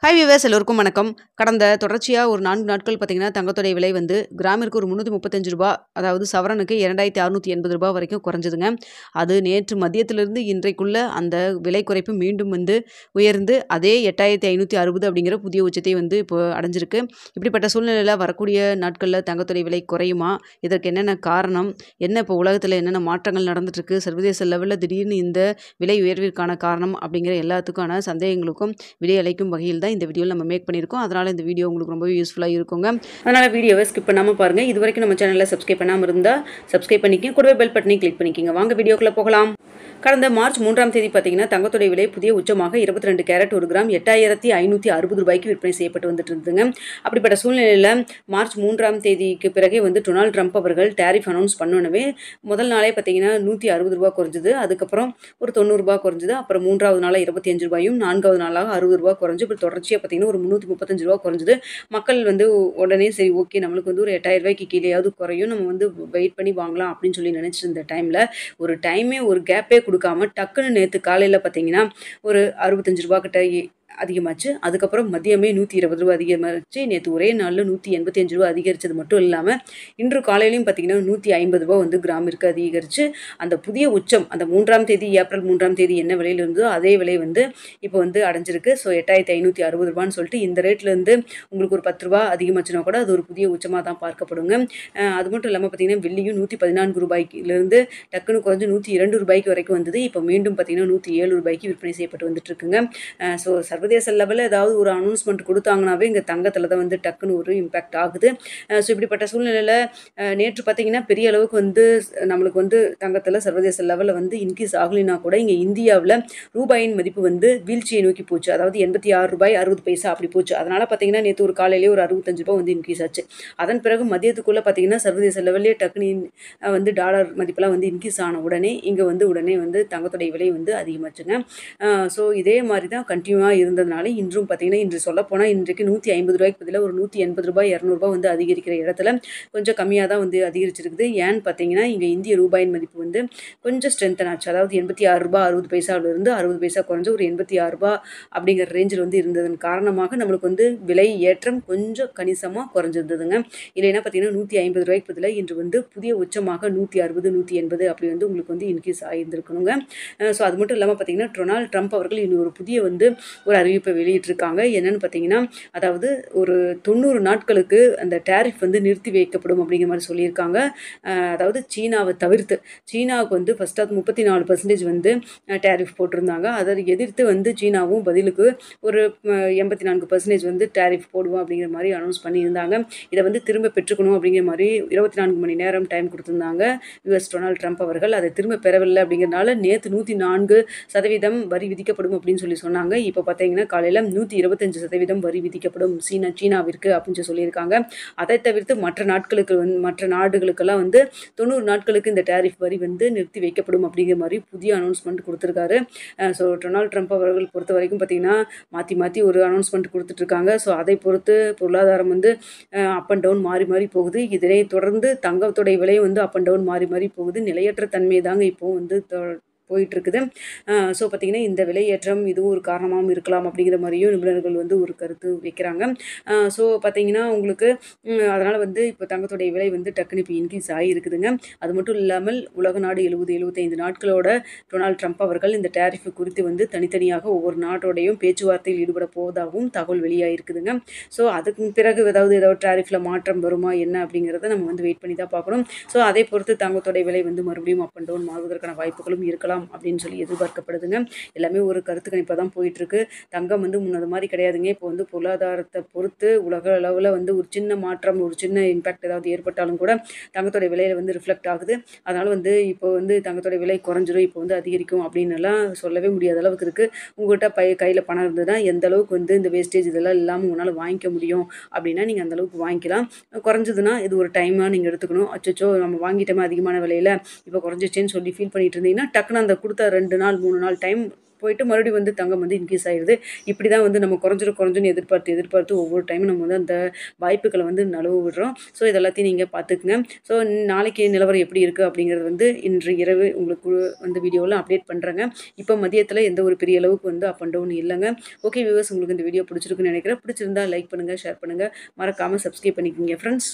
Hi viewers எல்லோருக்கும் வணக்கம். கடந்த தொடர்ச்சியா ஒரு 4 நாட்கள் பார்த்தீங்கன்னா, தங்கத்தோடைய விலை வந்து கிராமிற்கு ஒரு ரூ. 335 அதாவது சவரனுக்கு ரூ. 2680 வரைக்கும் குறைஞ்சதுங்க. அது நேற்று மதியத்திலிருந்து இன்றைக்குள்ள அந்த விலை குறைப்பு மீண்டும் வந்து உயர்ந்து அதே 8560 அப்படிங்கிற புதிய உச்சத்தை வந்து இப்போ அடைஞ்சிருக்கு. இப்படிப்பட்ட சூழ்நிலையில வரக்கூடிய நாட்கள்ல தங்கத்தோடைய விலை குறையுமா? இதற்கு என்னென்ன காரணம்? என்ன இப்போ உலகத்தில என்னென்ன மாற்றங்கள் நடந்துட்டுருக்கு? சர்வதேச லெவல்ல திடீர்னு இந்த விலை உயர்விற்கான காரணம் அப்படிங்கிற எல்லாத்துக்கான சந்தேகங்களுக்கும் விடையளிக்கும் வகையில் தான் இந்த வீடியோல நம்ம மேக் பண்ணியிருக்கோம். அதனால இந்த வீடியோ உங்களுக்கு ரொம்பவே யூஸ்ஃபுல்லா இருக்குங்க. அதனால வீடியோவை ஸ்கிப் பண்ணாம பாருங்க. இதுவரைக்கும் நம்ம சேனலை சப்ஸ்கிரைப் பண்ணாம இருந்தா சப்ஸ்கிரைப் பண்ணிக்கங்க. கூடவே பெல் பட்டனை கிளிக் பண்ணிக்கங்க. வாங்க வீடியோக்குள்ள போகலாம். கடந்த மார்ச் 3ஆம் தேதி பார்த்தீங்கன்னா, தங்கத்தோடைய விலை புதிய உச்சமாக 22 கேரட் 1 கிராம் ரூ. 8560 விற்பனை செய்யப்பட்டு வந்துட்டு இருந்ததுங்க. அப்படிப்பட்ட சூழ்நிலையில மார்ச் 3ஆம் தேதிக்கு பிறகே வந்து டொனால்ட் ட்ரம்ப் அவர்கள் டாரிஃப் அனௌன்ஸ் பண்ணோனவே முதல் நாளே பார்த்தீங்கன்னா ரூ. 160 குறைஞ்சது. அதுக்கப்புறம் ஒரு ரூ. 90 குறைஞ்சது. அப்புறம் 3வது நாளா ரூ. 25 4வது நாளாக ரூ. 60 குறைஞ்சு இப்போ தொடர்ச்சியாக பார்த்தீங்கன்னா ஒரு ரூ. 335 குறைஞ்சது. மக்கள் வந்து உடனே சரி ஓகே நம்மளுக்கு வந்து ஒரு ரூ. 8000 கீழேயாவது குறையும், நம்ம வந்து வெயிட் பண்ணி வாங்கலாம் அப்படின்னு சொல்லி நினைச்சிருந்த டைம்ல ஒரு கேப்பே கொடுக்காம டக்குன்னு நேற்று காலையில் பார்த்தீங்கன்னா ஒரு ரூ. 65 கிட்ட அதிகமாச்சு. அதுக்கப்புறம் மதியமே ரூ. 120 அதிகமாச்சு. நேற்று ஒரே நாளில் ரூ. 185 அதிகரித்தது மட்டும் இல்லாமல் இன்று காலையிலையும் பார்த்தீங்கன்னா ரூ. 150 வந்து கிராமிற்கு அதிகரித்து அந்த புதிய உச்சம் அந்த 3ஆம் தேதி ஏப்ரல் 3ஆம் தேதி என்ன விலையில் இருந்ததோ அதே விலை வந்து இப்போ வந்து அடைஞ்சிருக்கு. ஸோ 8560 சொல்லிட்டு இந்த ரேட்லேருந்து உங்களுக்கு ஒரு ரூ. 10 அதிகமாச்சுன்னா கூட அது ஒரு புதிய உச்சமாக தான் பார்க்கப்படுங்க. அது மட்டும் இல்லாமல் பார்த்தீங்கன்னா வெள்ளியும் ரூ. 114 டக்குன்னு குறைஞ்சு ரூ. 102 வரைக்கும் வந்தது. இப்போ மீண்டும் பார்த்தீங்கன்னா ரூ. 107 விற்பனை செய்யப்பட்டு வந்துட்டு இருக்குங்க. ஸோ சர்வதேச லெவலில் ஏதாவது ஒரு அனௌன்ஸ்மெண்ட் கொடுத்தாங்கன்னாவே இங்கே தங்கத்தில் தான் வந்து டக்குன்னு ஒரு இம்பேக்ட் ஆகுது. ஸோ இப்படிப்பட்ட சூழ்நிலையில் நேற்று பார்த்தீங்கன்னா பெரிய அளவுக்கு வந்து நம்மளுக்கு வந்து தங்கத்தில் சர்வதேச லெவலில் வந்து இன்க்ரீஸ் ஆகலைன்னா கூட இங்கே இந்தியாவில் ரூபாயின் மதிப்பு வந்து வீழ்ச்சியை நோக்கி போச்சு. அதாவது ரூ. 86.60 அப்படி போச்சு. அதனால் பார்த்தீங்கன்னா நேற்று ஒரு காலையிலேயே ஒரு ரூ. 65 வந்து இன்க்ரீஸ் ஆச்சு. அதன் பிறகு மதியத்துக்குள்ளே பார்த்தீங்கன்னா சர்வதேச லெவல்லே டக்குனு வந்து டாலர் மதிப்பெல்லாம் வந்து இன்க்ரீஸ் ஆன உடனே இங்கே வந்து உடனே வந்து தங்கத்துடைய விலை வந்து அதிகமாச்சுங்க. ஸோ இதே மாதிரி தான் கண்டினியூவாக இருந்ததுனால இன்றும் பார்த்தீங்கன்னா இன்று சொல்லப்போனால் இன்றைக்கு ரூ. 150 பதிலாக ஒரு ரூ. 180 200 வந்து அதிகரிக்கிற இடத்துல கொஞ்சம் கம்மியாக தான் வந்து அதிகரிச்சிருக்குது. ஏன்னு பார்த்தீங்கன்னா இங்கே இந்திய ரூபாயின் மதிப்பு வந்து கொஞ்சம் ஸ்ட்ரென்தன் ஆச்சு. அதாவது ரூ. 86.60 இருந்து ரூ. 60 குறைஞ்சு ஒரு ரூ. 86 அப்படிங்கிற ரேஞ்சில் வந்து இருந்ததன் காரணமாக நம்மளுக்கு வந்து விலை ஏற்றம் கொஞ்சம் கணிசமாக குறைஞ்சிருந்ததுங்க. இல்லைன்னா பார்த்தீங்கன்னா ரூ. 150 பதிலாக இன்று வந்து புதிய உச்சமாக 160 180 அப்படி வந்து உங்களுக்கு வந்து இன்க்ரீஸ் ஆகியிருந்திருக்கணுங்க. ஸோ அது மட்டும் இல்லாமல் பார்த்தீங்கன்னா டொனால்ட் ட்ரம்ப் அவர்கள் இன்னும் ஒரு புதிய வந்து ஒரு அறிவிப்பை வெளியிட்டிருக்காங்க. என்னன்னு பார்த்தீங்கன்னா அதாவது ஒரு 90 நாட்களுக்கு அந்த டேரிஃப் வந்து நிறுத்தி வைக்கப்படும் அப்படிங்கிற மாதிரி சொல்லியிருக்காங்க. அதாவது சீனாவை தவிர்த்து சீனாவுக்கு வந்து ஃபர்ஸ்ட் 34% வந்து டேரிஃப் போட்டிருந்தாங்க. அதை எதிர்த்து வந்து சீனாவும் பதிலுக்கு ஒரு 84% வந்து டேரிஃப் போடுவோம் அப்படிங்கிற மாதிரி அனௌன்ஸ் பண்ணியிருந்தாங்க. இதை வந்து திரும்ப பெற்றுக்கணும் அப்படிங்கிற மாதிரி 24 மணி நேரம் டைம் கொடுத்துருந்தாங்க யுஎஸ் டொனால்ட் ட்ரம்ப் அவர்கள். அதை திரும்ப பெறவில்லை அப்படிங்கிறனால நேற்று 104% வரி விதிக்கப்படும் அப்படின்னு சொல்லி சொன்னாங்க. இப்போ பார்த்தீங்கன்னா காலையில் 125% வரி விதிக்கப்படும் சீனாவிற்கு அப்படின்னு சொல்லியிருக்காங்க. அதை தவிர்த்து மற்ற நாடுகளுக்கெல்லாம் வந்து 90 நாட்களுக்கு இந்த டேரிஃப் வரி வந்து நிறுத்தி வைக்கப்படும் அப்படிங்கிற மாதிரி புதிய அனௌன்ஸ்மெண்ட் கொடுத்துருக்காரு. ஸோ டொனால்ட் ட்ரம்ப் அவர்கள் பொறுத்த வரைக்கும் பார்த்தீங்கன்னா மாற்றி ஒரு அனௌன்ஸ்மெண்ட் கொடுத்துட்ருக்காங்க. ஸோ அதை பொறுத்து பொருளாதாரம் வந்து அப் அண்ட் டவுன் மாறி மாறி போகுது. இதனை தொடர்ந்து தங்கத்துடைய விலை வந்து அப் அண்ட் டவுன் மாறி மாறி போகுது. நிலையற்ற தன்மை தாங்க இப்போ வந்து போயிட்டு இருக்குது. ஸோ பார்த்தீங்கன்னா இந்த விலையேற்றம் இதுவும் ஒரு காரணமாகவும் இருக்கலாம் அப்படிங்கிற மாதிரியும் நிபுணர்கள் வந்து ஒரு கருத்து வைக்கிறாங்க. ஸோ பார்த்தீங்கன்னா உங்களுக்கு அதனால் வந்து இப்போ தங்கத்துடைய விலை வந்து டக்குன்னு இப்போ இன்க்ரீஸ் ஆகியிருக்குதுங்க. அது மட்டும் இல்லாமல் உலக நாடு 70-75 நாட்களோட டொனால்ட் ட்ரம்ப் அவர்கள் இந்த டேரிஃப் குறித்து வந்து தனித்தனியாக ஒவ்வொரு நாட்டோடையும் பேச்சுவார்த்தையில் ஈடுபட போவதாகவும் தகவல் வெளியாகிருக்குதுங்க. ஸோ அதுக்கு பிறகு ஏதாவது டேரிஃபில் மாற்றம் வருமா என்ன அப்படிங்கிறத நம்ம வந்து வெயிட் பண்ணி தான் பார்க்கணும். ஸோ அதை பொறுத்து தங்கத்துடைய விலை வந்து மறுபடியும் அப் அண்ட் டவுன் மாறுவதற்கான வாய்ப்புகளும் இருக்கலாம் அப்படின்னு சொல்லி எதிர்பார்க்கப்படுதுங்க. எல்லாமே ஒரு கருத்து கணிப்பாக தான் போயிட்டு இருக்கு. தங்கம் வந்து முன்னது மாதிரி கிடையாதுங்க. இப்போ வந்து பொருளாதாரத்தை பொறுத்து உலக அளவில் வந்து ஒரு சின்ன மாற்றம் ஒரு சின்ன இம்பாக்ட் ஏதாவது ஏற்பட்டாலும் கூட தங்கத்தோட விலையில வந்து ரிஃப்ளெக்ட் ஆகுது. அதனால வந்து இப்போ வந்து தங்கத்தோட விலை குறைஞ்சிரும் இப்போ வந்து அதிகரிக்கும் அப்படின்னு எல்லாம் சொல்லவே முடியாத அளவுக்கு இருக்கு. உங்கள்கிட்ட கையில் பணம் இருந்ததுன்னா எந்த அளவுக்கு வந்து இந்த வேஸ்டேஜ் இதெல்லாம் இல்லாமல் உங்களால் வாங்கிக்க முடியும் அப்படின்னா நீங்கள் அந்த அளவுக்கு வாங்கிக்கலாம். குறைஞ்சதுன்னா இது ஒரு டைமாக நீங்கள் எடுத்துக்கணும். அச்சோ நம்ம வாங்கிட்டோமே அதிகமான விலையில இப்போ குறைஞ்சிச்சேன்னு சொல்லி ஃபீல் பண்ணிட்டு இருந்தீங்கன்னா டக்குன்னு அந்த கொடுத்த 2 நாள் 3 நாள் டைம் போயிட்டு மறுபடியும் வந்து தங்கம் வந்து இன்க்ரீஸ் ஆயிடுது. இப்படி தான் வந்து நம்ம குறைஞ்சுன்னு எதிர்பார்த்து ஒவ்வொரு டைமும் நம்ம வந்து அந்த வாய்ப்புகளை வந்து நழுவ விடுறோம். ஸோ இது எல்லாத்தையும் நீங்கள் பார்த்துக்குங்க. ஸோ நாளைக்கு நிலவரம் எப்படி இருக்குது அப்படிங்கிறது வந்து இன்று இரவு உங்களுக்கு வந்து வீடியோவில் அப்டேட் பண்ணுறேங்க. இப்போ மதியத்தில் எந்த ஒரு பெரிய அளவுக்கு வந்து அப் அண்ட் டவுன் இல்லைங்க. ஓகே வியூவர்ஸ், உங்களுக்கு இந்த வீடியோ பிடிச்சிருக்குன்னு நினைக்கிறேன். பிடிச்சிருந்தா லைக் பண்ணுங்கள், ஷேர் பண்ணுங்கள், மறக்காமல் சப்ஸ்கிரைப் பண்ணிக்கோங்க ஃப்ரெண்ட்ஸ்.